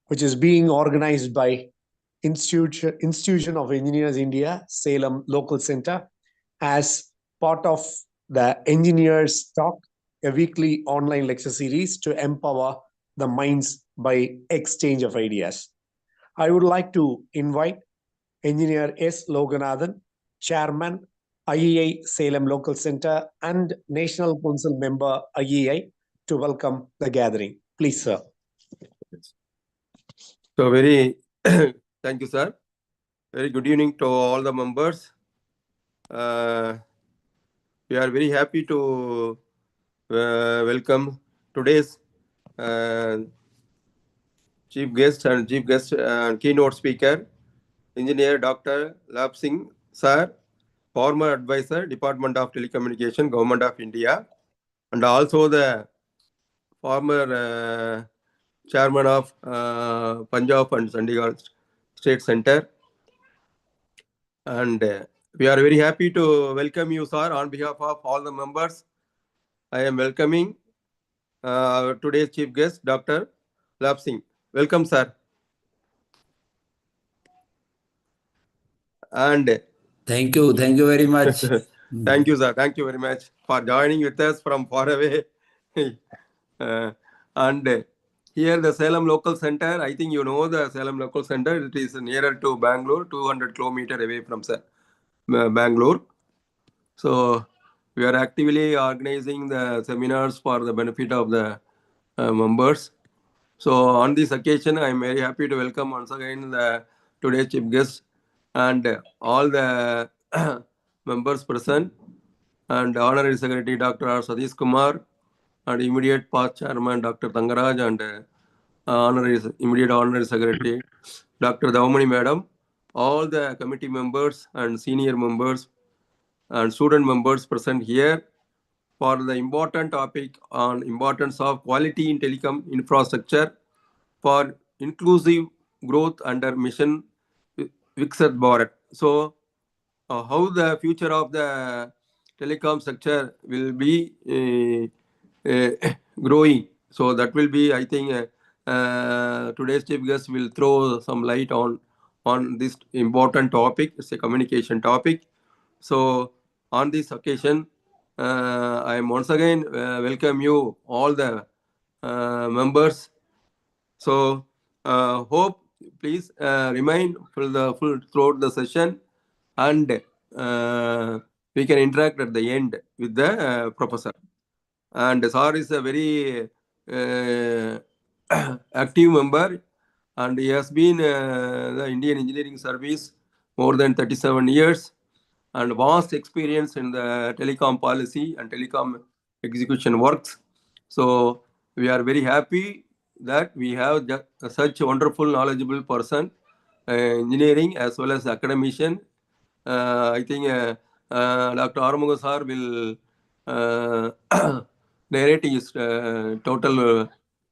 which is being organized by Institution of Engineers India, Salem Local Center, as part of the Engineers Talk, a weekly online lecture series to empower the minds by exchange of ideas. I would like to invite Engineer S. Loganathan, Chairman, IEI Salem Local Center and National Council Member IEI, to welcome the gathering. Please, sir. So very thank you, sir. Very good evening to all the members. We are very happy to welcome today's chief guest and keynote speaker, Engineer Dr. Lab Singh, sir, former advisor, Department of Telecommunication, Government of India, and also the former chairman of Punjab and Chandigarh State Center. And we are very happy to welcome you, sir, on behalf of all the members. I am welcoming today's chief guest, Dr. Lab Singh. Welcome, sir. And thank you very much. Thank you, sir. Thank you very much for joining with us from far away. And here, the Salem Local Center, I think you know the Salem Local Center. It is nearer to Bangalore, 200 kilometers away from Bangalore. So we are actively organizing the seminars for the benefit of the members. So on this occasion, I am very happy to welcome once again today's chief guest and all the members present, and Honorary Secretary Dr. R. Satish Kumar, and immediate past chairman Dr. Tangaraj, and immediate honorary secretary Dr. Davamani Madam, all the committee members and senior members and student members present here for the important topic on importance of quality in telecom infrastructure for inclusive growth under mission Viksit Bharat. So how the future of the telecom sector will be growing. So that will be, I think, today's chief guest will throw some light on this important topic. It's a communication topic. So on this occasion, I am once again welcome you all the members. So hope please remain for the full throughout the session, and we can interact at the end with the professor. And sir is a very active member, and he has been the Indian Engineering Service more than 37 years and vast experience in the telecom policy and telecom execution works. So we are very happy that we have such a wonderful, knowledgeable person, engineering as well as academician. I think Dr. Arumuga sir will narrate his total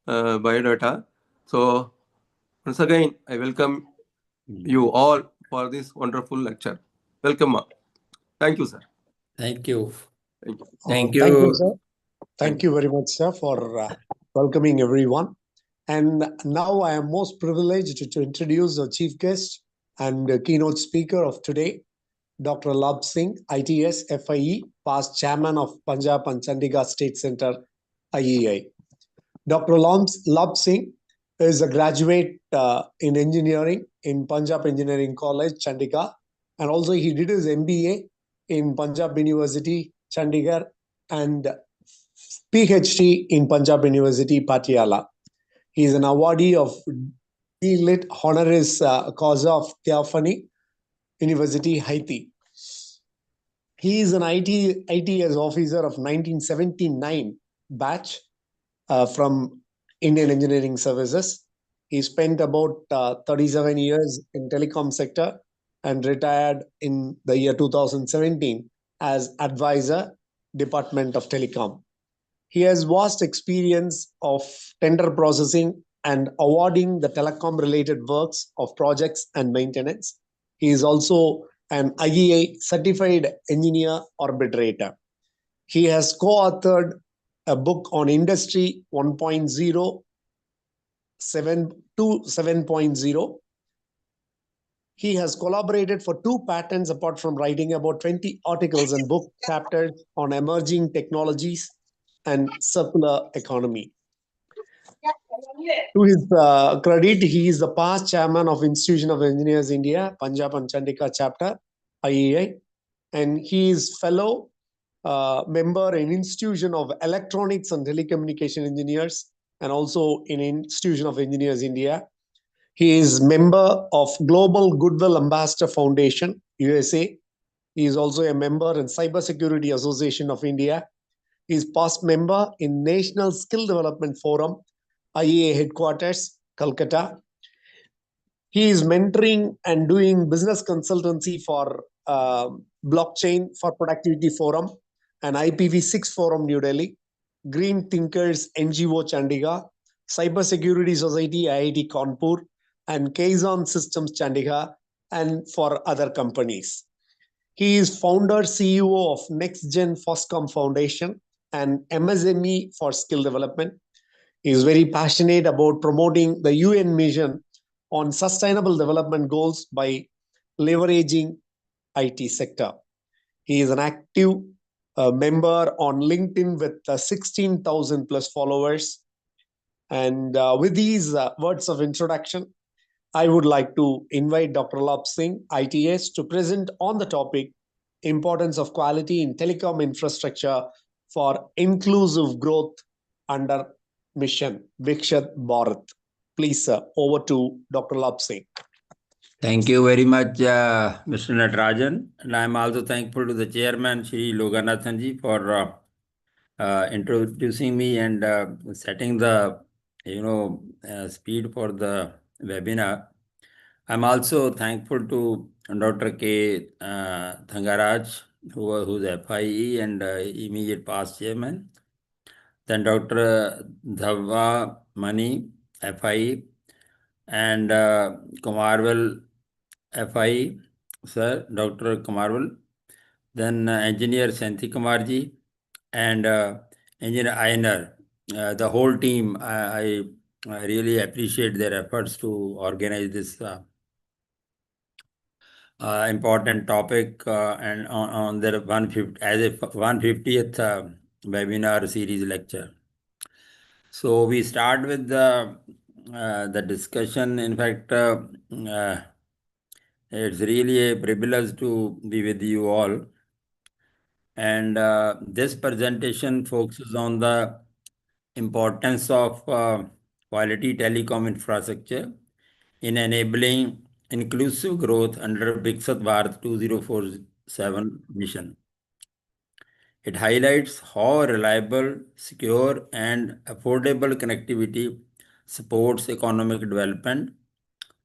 biodata. So once again, I welcome you all for this wonderful lecture. Welcome. Thank you, sir. Thank you. Thank you. Thank you, sir. Thank you very much, sir, for welcoming everyone. And now I am most privileged to introduce the chief guest and keynote speaker of today, Dr. Lab Singh, ITS FIE, past chairman of Punjab and Chandigarh State Center, IEI. Dr. Lab Singh is a graduate in engineering in Punjab Engineering College, Chandigarh, and also he did his MBA in Punjab University, Chandigarh, and PhD in Punjab University, Patiala. He is an awardee of D.Lit. Honoris Causa of Theophany University, Haiti. He is an ITS officer of 1979 batch from Indian Engineering Services. He spent about 37 years in telecom sector and retired in the year 2017 as advisor, Department of Telecom. He has vast experience of tender processing and awarding the telecom-related works of projects and maintenance. He is also an IEI certified engineer arbitrator. He has co-authored a book on Industry 1.0 7.0. He has collaborated for 2 patents apart from writing about 20 articles and book chapters on emerging technologies and circular economy. To his credit, he is the past chairman of Institution of Engineers India, Punjab and Chandigarh chapter, IEI, and he is fellow member in Institution of Electronics and Telecommunication Engineers and also in Institution of Engineers India. He is member of Global Goodwill Ambassador Foundation, USA. He is also a member in Cybersecurity Association of India. He is past member in National Skill Development Forum, IEA headquarters, Calcutta. He is mentoring and doing business consultancy for Blockchain for Productivity Forum and IPv6 Forum, New Delhi, Green Thinkers NGO Chandigarh, Cybersecurity Society IIT Kanpur, and Kaizen Systems Chandigarh, and for other companies. He is founder CEO of NextGen Foscom Foundation and MSME for Skill Development. He is very passionate about promoting the UN mission on sustainable development goals by leveraging IT sector. He is an active member on LinkedIn with 16,000 plus followers. And with these words of introduction, I would like to invite Dr. Lap Singh, ITS, to present on the topic importance of quality in telecom infrastructure for inclusive growth under mission Vikshat Bharat. Please, sir, over to Dr. Lap Singh. Thank you very much, Mr. Natarajan. And I'm also thankful to the chairman, Shri Loganathan ji, for introducing me and setting the speed for the webinar. I'm also thankful to Dr. K. Thangaraj, who's FIE and immediate past chairman. Then Dr. Dhava Mani, FIE, and Kumarwal, FIE, sir, Dr. Kumarwal. Then Engineer Santi Kumarji and Engineer Ainer. The whole team, I really appreciate their efforts to organize this important topic and on their 150 as a 150th webinar series lecture. So we start with the discussion. In fact, it's really a privilege to be with you all. And this presentation focuses on the importance of quality telecom infrastructure in enabling inclusive growth under Viksat Bharat 2047 mission. It highlights how reliable, secure, and affordable connectivity supports economic development,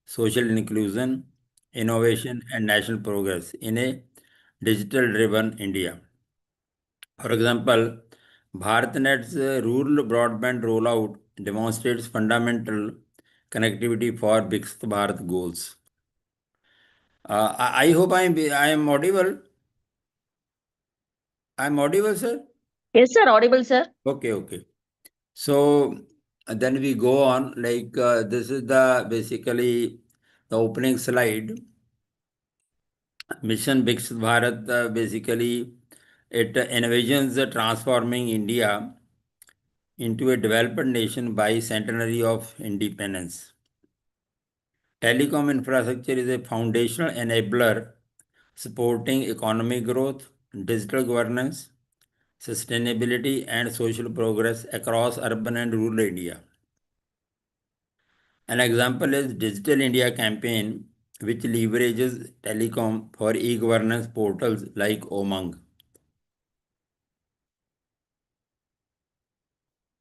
social inclusion, innovation, and national progress in a digital-driven India. For example, BharatNet's rural broadband rollout demonstrates fundamental connectivity for Viksit Bharat goals. I hope I am audible. I'm audible, sir? Yes, sir. Audible, sir. Okay. So then we go on. Like this is basically the opening slide. Mission Viksit Bharat basically it envisions transforming India into a developed nation by centenary of independence. Telecom infrastructure is a foundational enabler supporting economic growth, digital governance, sustainability, and social progress across urban and rural India. An example is Digital India campaign, which leverages telecom for e-governance portals like Omang.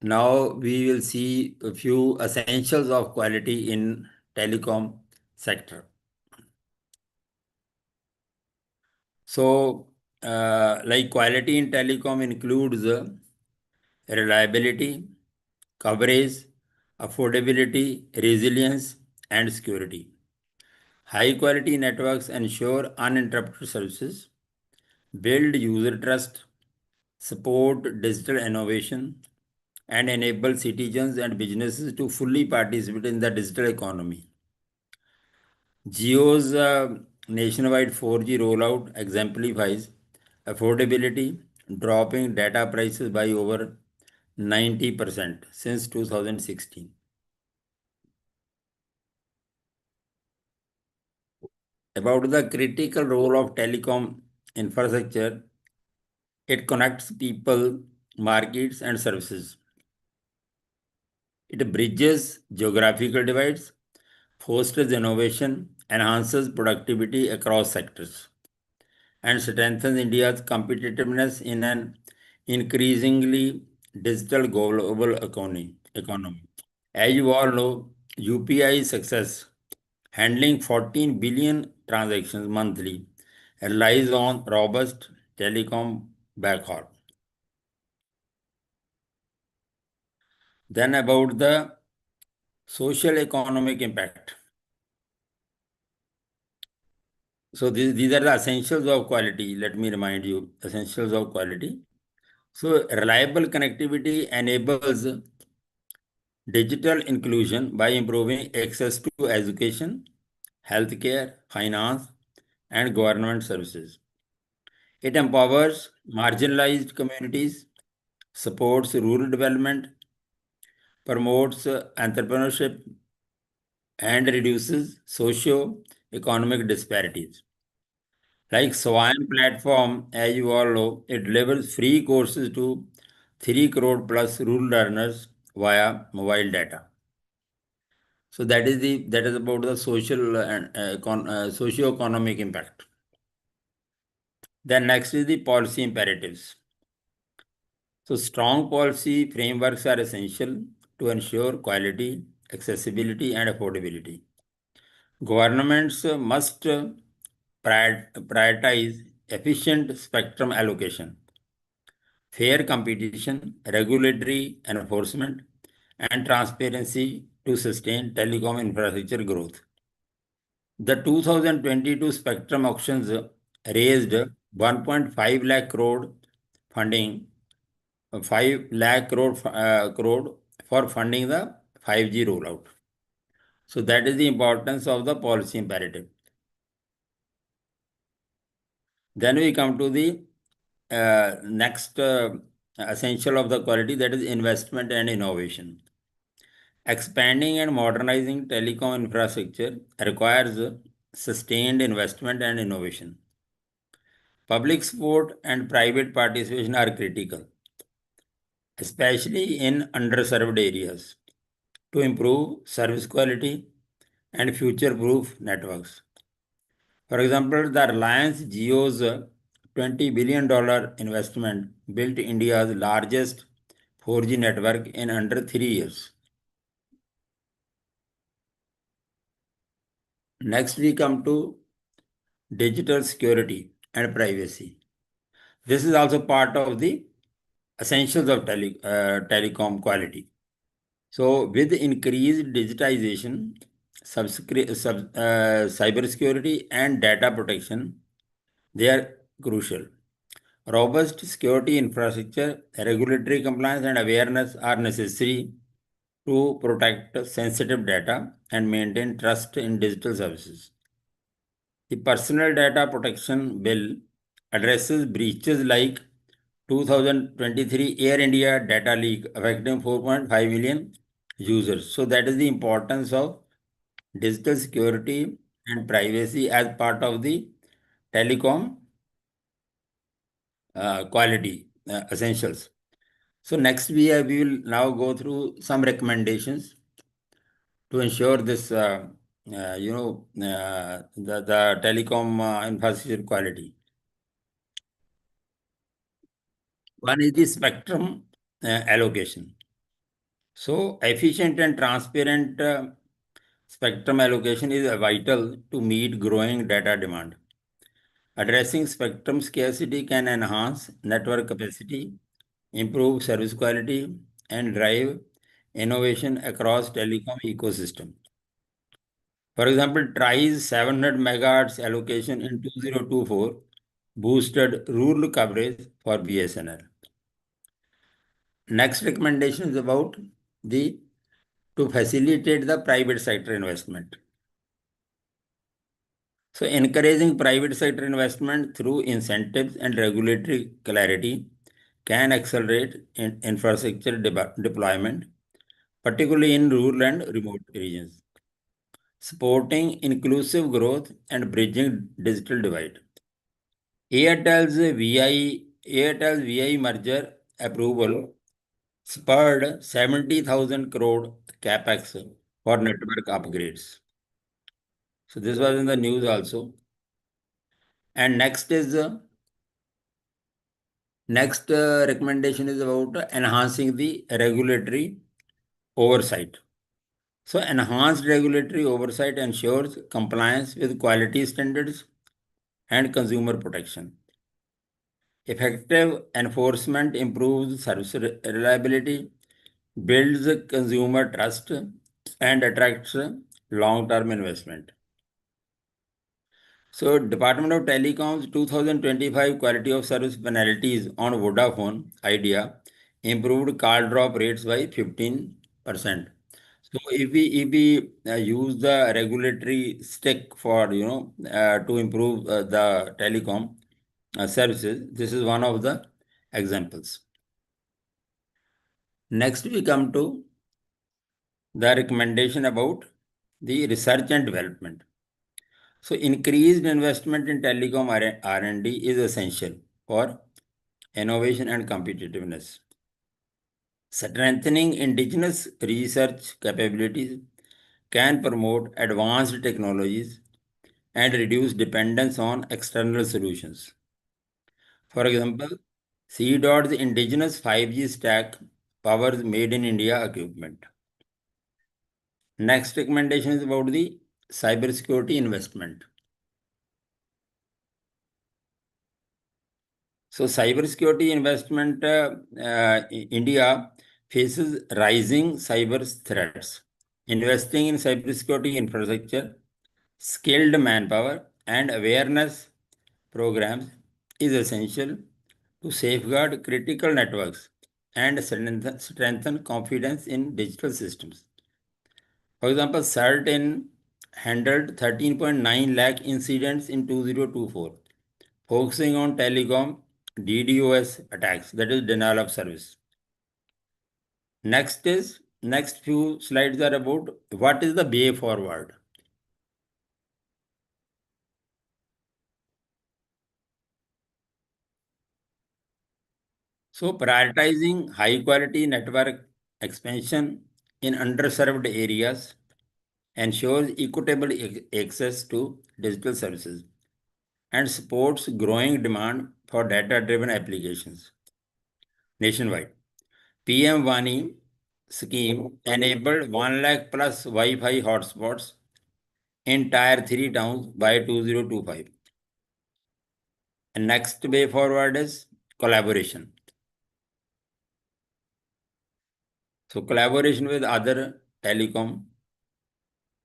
Now we will see a few essentials of quality in telecom sector. So, like quality in telecom includes reliability, coverage, affordability, resilience, and security. High quality networks ensure uninterrupted services, build user trust, support digital innovation, and enable citizens and businesses to fully participate in the digital economy. Jio's nationwide 4G rollout exemplifies affordability, dropping data prices by over 90% since 2016. About the critical role of telecom infrastructure, it connects people, markets, and services. It bridges geographical divides, fosters innovation, enhances productivity across sectors, and strengthens India's competitiveness in an increasingly digital global economy. As you all know, UPI success, handling 14 billion transactions monthly, relies on robust telecom backhaul. Then about the social economic impact. So these are the essentials of quality. Let me remind you, essentials of quality. So reliable connectivity enables digital inclusion by improving access to education, healthcare, finance, and government services. It empowers marginalized communities, supports rural development, promotes entrepreneurship, and reduces socio-economic disparities. Like Swine platform, as you all know, it delivers free courses to 3 crore plus rural learners via mobile data. So that is about the social and socio-economic impact. Then next is the policy imperatives. So strong policy frameworks are essential to ensure quality, accessibility, and affordability. Governments must prioritize efficient spectrum allocation, fair competition, regulatory enforcement, and transparency to sustain telecom infrastructure growth. The 2022 spectrum auctions raised 1.5 lakh crore funding, 5 lakh crore for funding the 5G rollout. So that is the importance of the policy imperative. Then we come to the next essential of the quality, that is investment and innovation. Expanding and modernizing telecom infrastructure requires sustained investment and innovation. Public support and private participation are critical, especially in underserved areas, to improve service quality and future-proof networks. For example, the Reliance Jio's $20 billion investment built India's largest 4G network in under 3 years. Next, we come to digital security and privacy. This is also part of the essentials of telecom quality. So, with increased digitization, cybersecurity, and data protection, they are crucial. Robust security infrastructure, regulatory compliance, and awareness are necessary to protect sensitive data and maintain trust in digital services. The Personal Data Protection Bill addresses breaches like 2023 Air India data leak affecting 4.5 million users. So that is the importance of digital security and privacy as part of the telecom quality essentials. So next we will now go through some recommendations to ensure this the telecom infrastructure quality. One is the spectrum allocation. So efficient and transparent spectrum allocation is vital to meet growing data demand. Addressing spectrum scarcity can enhance network capacity, improve service quality, and drive innovation across telecom ecosystem. For example, TRI's 700 megahertz allocation in 2024 boosted rural coverage for BSNL. Next recommendation is about to facilitate the private sector investment. So encouraging private sector investment through incentives and regulatory clarity can accelerate infrastructure deployment, particularly in rural and remote regions, supporting inclusive growth and bridging digital divide. Airtel's VI merger approval spurred 70,000 crore capex for network upgrades. So this was in the news also. And next recommendation is about enhancing the regulatory oversight. So enhanced regulatory oversight ensures compliance with quality standards and consumer protection. Effective enforcement improves service reliability, builds consumer trust, and attracts long-term investment. So Department of Telecom's 2025 quality of service penalties on Vodafone Idea improved call drop rates by 15%. So if we use the regulatory stick for to improve the telecom services, this is one of the examples. Next we come to the recommendation about the research and development. So increased investment in telecom R&D is essential for innovation and competitiveness. Strengthening indigenous research capabilities can promote advanced technologies and reduce dependence on external solutions. For example, CDOT's indigenous 5G stack powers made in India equipment. Next recommendation is about the cybersecurity investment. So cybersecurity investment, India faces rising cyber threats. Investing in cybersecurity infrastructure, skilled manpower, and awareness programs is essential to safeguard critical networks and strengthen confidence in digital systems. For example, CERT handled 13.9 lakh incidents in 2024, focusing on telecom DDoS attacks, that is denial of service. Next few slides are about what is the way forward. So prioritizing high quality network expansion in underserved areas ensures equitable access to digital services and supports growing demand for data-driven applications nationwide. PM Vani scheme enabled 1 lakh plus Wi-Fi hotspots in Tier 3 towns by 2025. And next way forward is collaboration. So collaboration with other telecom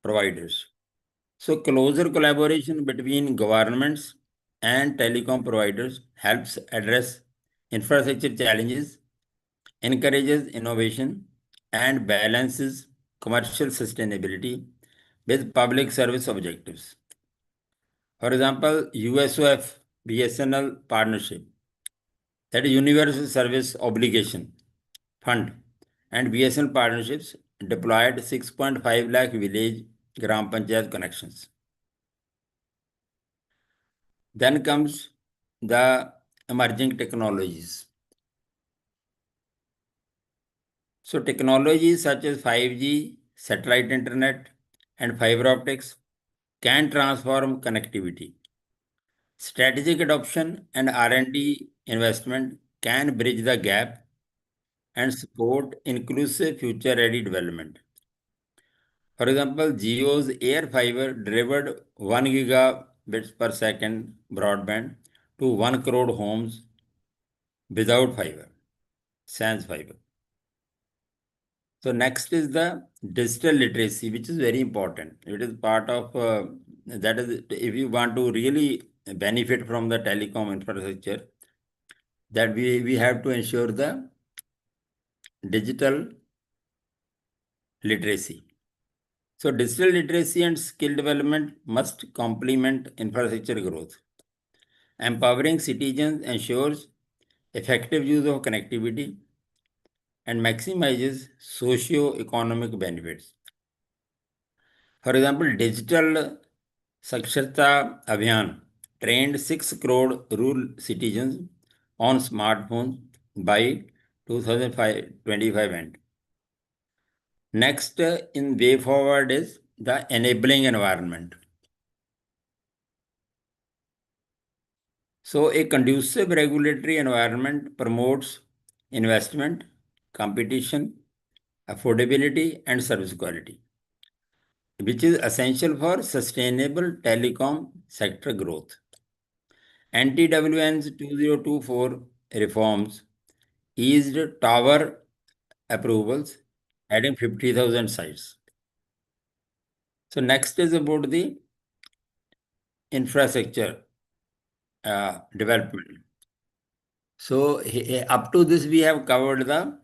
providers. So closer collaboration between governments and telecom providers helps address infrastructure challenges, encourages innovation, and balances commercial sustainability with public service objectives. For example, USOF BSNL partnership, that is Universal Service Obligation Fund, and BSNL partnerships deployed 6.5 lakh village Gram Panchayat connections. Then comes the emerging technologies. So technologies such as 5G, satellite internet, and fiber optics can transform connectivity. Strategic adoption and R&D investment can bridge the gap and support inclusive future-ready development. For example, Geo's air fiber delivered 1 gigabits per second broadband to 1 crore homes without fiber, sans fiber. So next is the digital literacy, which is very important. It is part of, that is, if you want to really benefit from the telecom infrastructure, that we have to ensure the digital literacy. So digital literacy and skill development must complement infrastructure growth. Empowering citizens ensures effective use of connectivity and maximizes socio-economic benefits. For example, Digital Saksharta Abhiyan trained 6 crore rural citizens on smartphones by 2025 end. Next in way forward is the enabling environment. So a conducive regulatory environment promotes investment, competition, affordability, and service quality, which is essential for sustainable telecom sector growth. NTWN's 2024 reforms eased tower approvals, adding 50,000 sites. So next is about the infrastructure development. So up to this we have covered the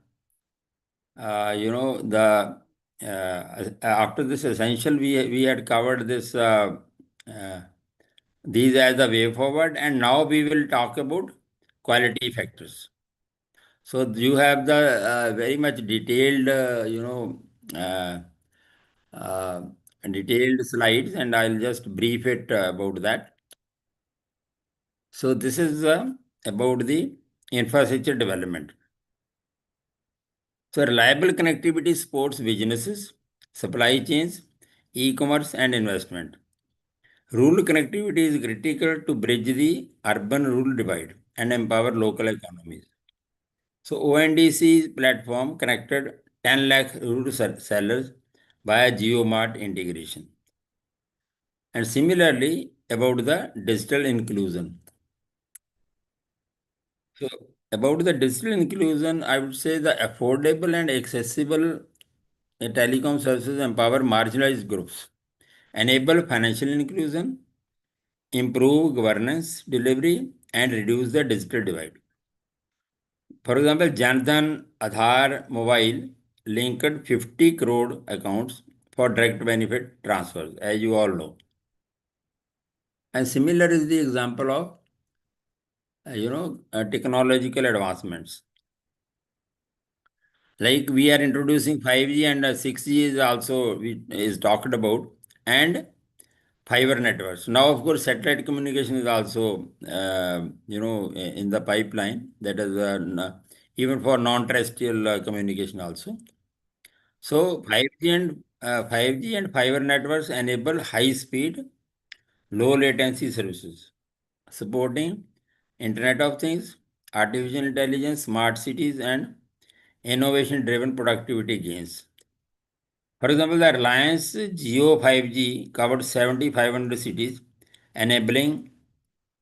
after this essential we had covered this these as the way forward, and now we will talk about quality factors. So you have the very much detailed uh, uh, detailed slides, and I'll just brief it about that. So this is about the infrastructure development. So reliable connectivity supports businesses, supply chains, e-commerce, and investment. Rural connectivity is critical to bridge the urban-rural divide and empower local economies. So ONDC platform connected 10 lakh rural sellers via GeoMart integration. And similarly, about the digital inclusion. So about the digital inclusion, I would say the affordable and accessible telecom services empower marginalized groups, enable financial inclusion, improve governance delivery, and reduce the digital divide. For example, Janadhan Aadhaar Mobile linked 50 crore accounts for direct benefit transfers, as you all know. And similar is the example of, technological advancements. Like we are introducing 5G and 6G is also is talked about, and fiber networks. Now, of course, satellite communication is also, in the pipeline. That is even for non-terrestrial communication also. So 5G and fiber networks enable high-speed, low-latency services, supporting Internet of Things, artificial intelligence, smart cities, and innovation-driven productivity gains. For example, the Reliance Geo 5G covered 7,500 cities, enabling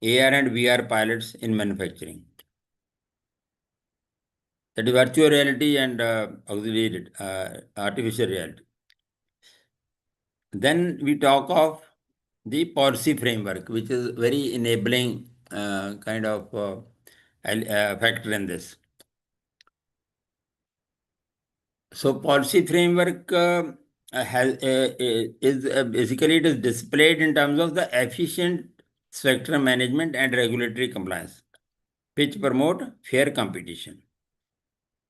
AR and VR pilots in manufacturing. That is virtual reality and auxiliary artificial reality. Then we talk of the policy framework, which is very enabling kind of factor in this. So policy framework basically it is displayed in terms of the efficient spectrum management and regulatory compliance, which promote fair competition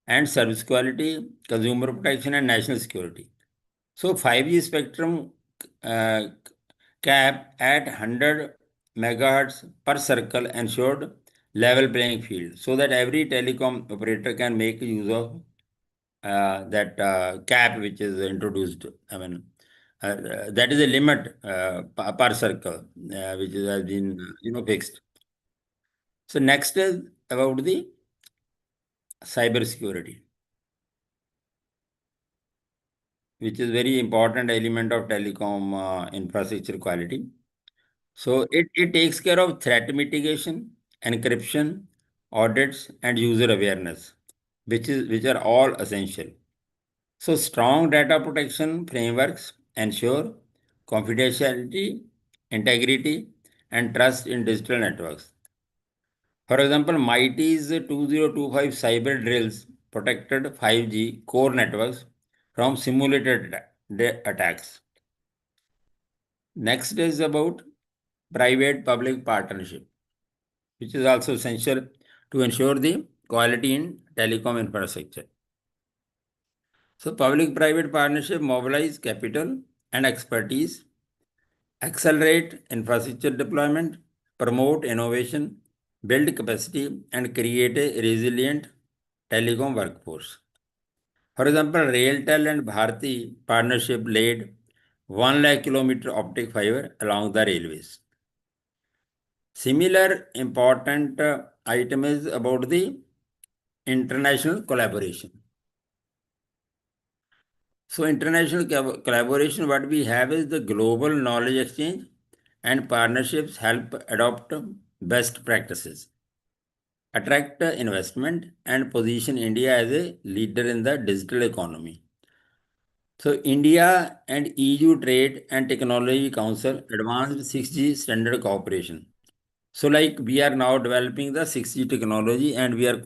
and service quality, consumer protection, and national security. So 5G spectrum uh, cap at 100 megahertz per circle ensured level playing field, so that every telecom operator can make use of that cap which is introduced. I mean, that is a limit per circle, which has been fixed. So next is about the cyber security, which is very important element of telecom infrastructure quality. So it takes care of threat mitigation, encryption, audits, and user awareness, which are all essential. So strong data protection frameworks ensure confidentiality, integrity, and trust in digital networks. For example, MIT's 2025 cyber drills protected 5G core networks from simulated attacks. Next is about private-public partnership, which is also essential to ensure the quality in telecom infrastructure. So public-private partnership mobilize capital and expertise, accelerate infrastructure deployment, promote innovation, build capacity, and create a resilient telecom workforce. For example, Railtel and Bharti partnership laid 1 lakh kilometer optic fiber along the railways. Similar important item is about the international collaboration. So international collaboration, what we have is the global knowledge exchange, and partnerships help adopt best practices, attract investment, and position India as a leader in the digital economy. So India and EU Trade and Technology Council advanced 6G standard cooperation. So like we are now developing the 6G technology, and we are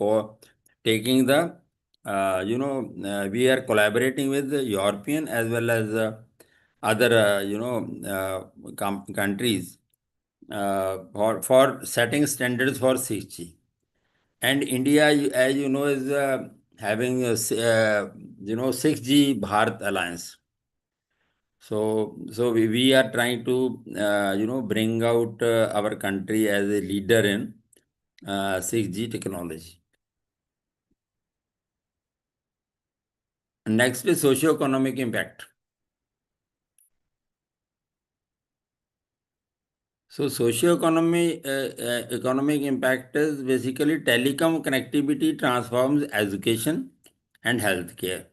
taking the, we are collaborating with the European as well as other, countries for setting standards for 6G. And India, as you know, is having a, 6G Bharat Alliance. So we are trying to, bring out our country as a leader in 6G technology. Next is socio-economic impact. So socio-economic economic impact is basically telecom connectivity transforms education and healthcare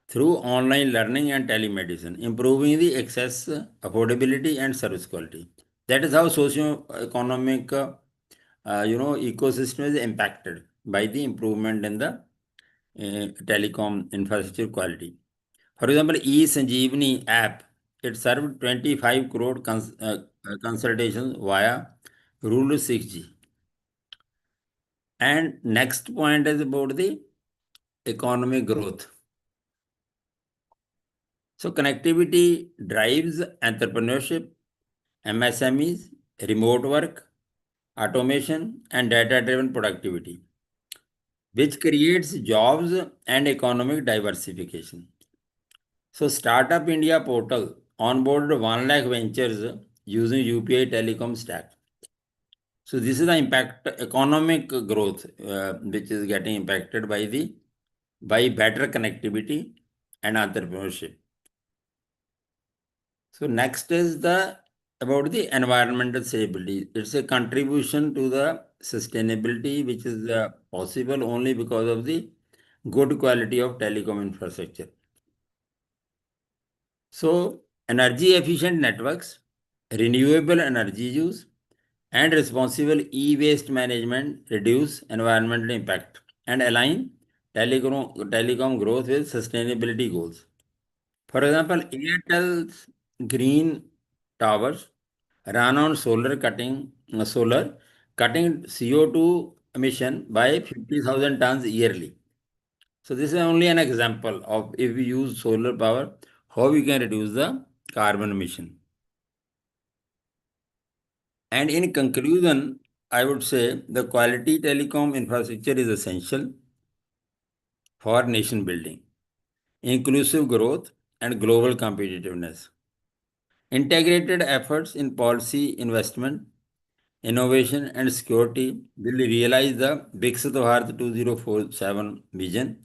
through online learning and telemedicine, improving the access, affordability, and service quality. That is how socio-economic, ecosystem is impacted by the improvement in the telecom infrastructure quality. For example, e-Sanjeevani app, it served 25 crore consultations via rural 6G. And next point is about the economic growth. So connectivity drives entrepreneurship, MSMEs, remote work, automation, and data-driven productivity, which creates jobs and economic diversification. So Startup India portal onboarded 1 lakh ventures using UPI telecom stack. So this is the impact economic growth which is getting impacted by better connectivity and entrepreneurship. So next is about the environmental stability. It's a contribution to the sustainability which is possible only because of the good quality of telecom infrastructure. So energy efficient networks, renewable energy use, and responsible e-waste management reduce environmental impact and align telecom growth with sustainability goals. For example, Airtel's green towers run on solar cutting CO2 emission by 50,000 tons yearly. So this is only an example of if we use solar power, how we can reduce the carbon emission. And in conclusion, I would say the quality telecom infrastructure is essential for nation building, inclusive growth, and global competitiveness. Integrated efforts in policy investment, innovation, and security will realize the Viksit Bharat 2047 vision.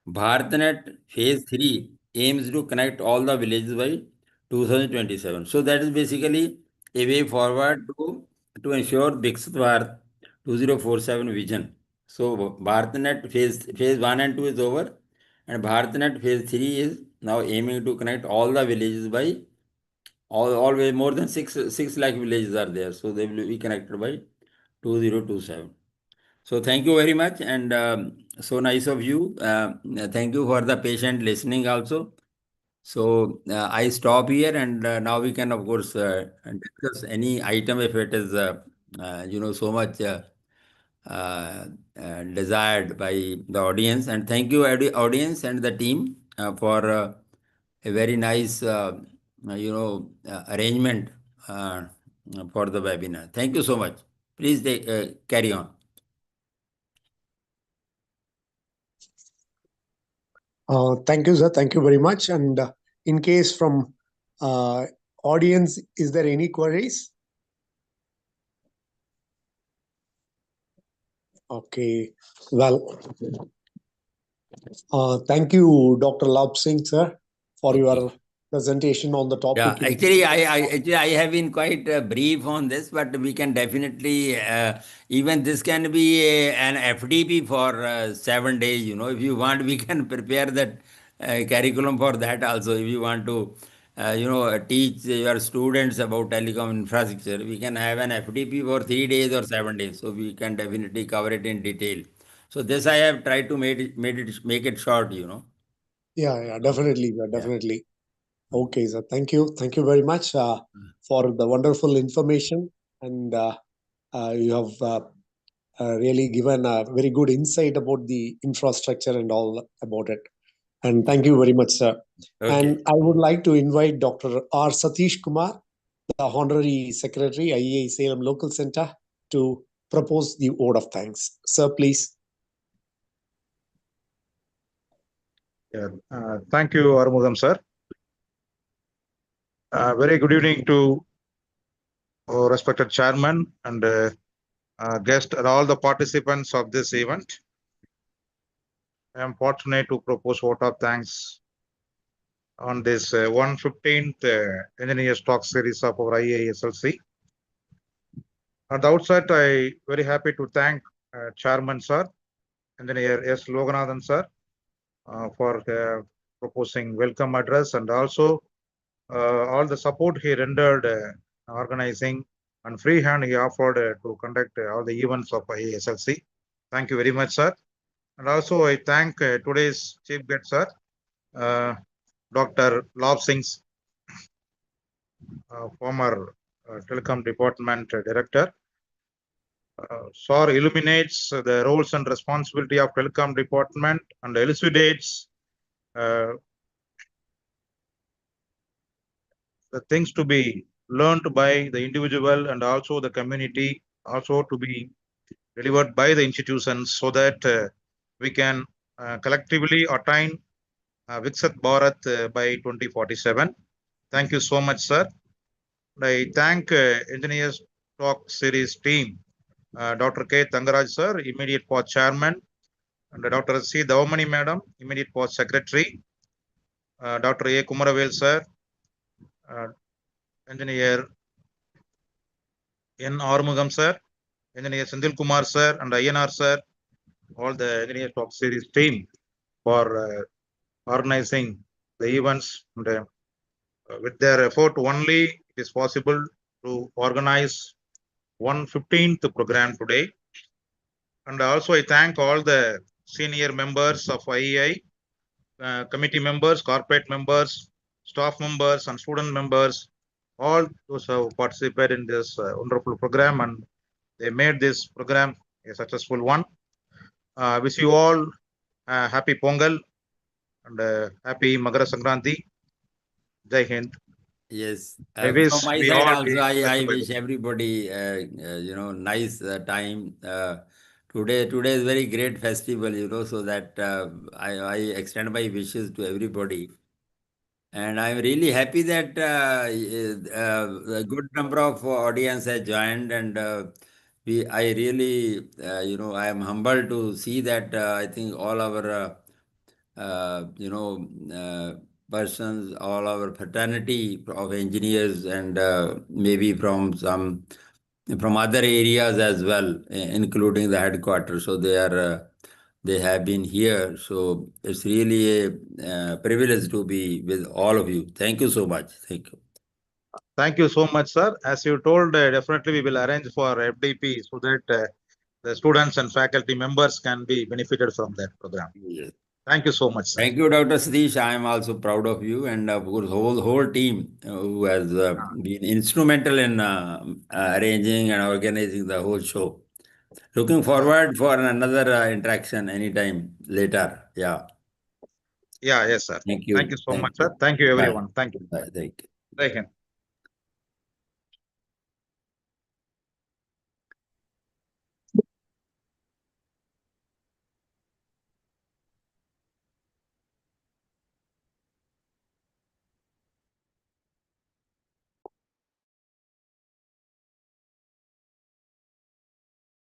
BharatNet Phase 3 aims to connect all the villages by 2027. So that is basically a way forward to ensure Viksit Bharat 2047 vision. So BharatNet phase 1 and 2 is over, and BharatNet Phase 3 is now aiming to connect all the villages by always more than 6 lakh villages are there. So they will be connected by 2027. So thank you very much, and so nice of you. Thank you for the patient listening also. So I stop here, and now we can of course discuss any item if it is so much desired by the audience. And thank you, audience and the team, for a very nice, arrangement for the webinar. Thank you so much. Please carry on. Thank you, sir. Thank you very much. And in case from audience, is there any queries? Okay. Well, thank you, Dr. Lab Singh, sir, for your presentation on the topic. Yeah, actually, I have been quite brief on this, but we can definitely, even this can be an FDP for 7 days. If you want, we can prepare that curriculum for that also. If you want to, teach your students about telecom infrastructure, we can have an FDP for 3 days or 7 days. So we can definitely cover it in detail. So this I have tried to make it short. Yeah, definitely, definitely. Okay, sir. Thank you. Thank you very much for the wonderful information. And you have really given a very good insight about the infrastructure and all about it. And thank you very much, sir. Okay. And I would like to invite Dr. R. Satish Kumar, the Honorary Secretary, IEI Salem Local Center, to propose the vote of thanks. Sir, please. Yeah, thank you, Arumugam sir. Very good evening to our respected chairman and guest and all the participants of this event. I am fortunate to propose vote of thanks on this 115th Engineers Talk series of our IEI SLC. At the outset, I very happy to thank Chairman sir, Engineer S. Loganathan sir, for proposing welcome address and also all the support he rendered organizing and free hand he offered to conduct all the events of IESLC. Thank you very much, sir. And also I thank today's chief guest, sir, Dr. Lab Singh, former telecom department director. SOR illuminates the roles and responsibility of telecom department and elucidates the things to be learned by the individual and also the community, also to be delivered by the institutions, so that we can collectively attain Viksit Bharat by 2047. Thank you so much, sir. I thank Engineers Talk Series team, Dr. K. Tangaraj sir, immediate post chairman, and Dr. C. Davamani madam, immediate post secretary, Dr. A. Kumaravel sir, Engineer N. Armugam sir, Engineer Sandil Kumar sir, and INR sir, all the Engineers Talk Series team for organizing the events. And with their effort only, it is possible to organize 115th program today. And also I thank all the senior members of IEI, committee members, corporate members, staff members, and student members, all those who have participated in this wonderful program, and they made this program a successful one. Wish you all happy Pongal and happy Magara Sankranti. Jai Hind. Yes, I wish from my we side all also, be I blessed by wish God. everybody, nice time. Today is very great festival, so that I extend my wishes to everybody. And I'm really happy that a good number of audience has joined, and I really, I am humbled to see that I think all our, persons, all our fraternity of engineers, and maybe from other areas as well, including the headquarters. So they have been here. So it's really a privilege to be with all of you. Thank you so much. Thank you. Thank you so much, sir. As you told, definitely we will arrange for FDP so that the students and faculty members can be benefited from that program. Yes. Thank you so much, sir. Thank you, Dr. Satish. I am also proud of you, and of course, whole team who has been instrumental in arranging and organizing the whole show. Looking forward for another interaction anytime later. Yeah. Yeah, yes, sir. Thank you. Thank you so Thank much, you. sir. Thank you, Bye. everyone. Thank you. Bye. Thank you. Thank you.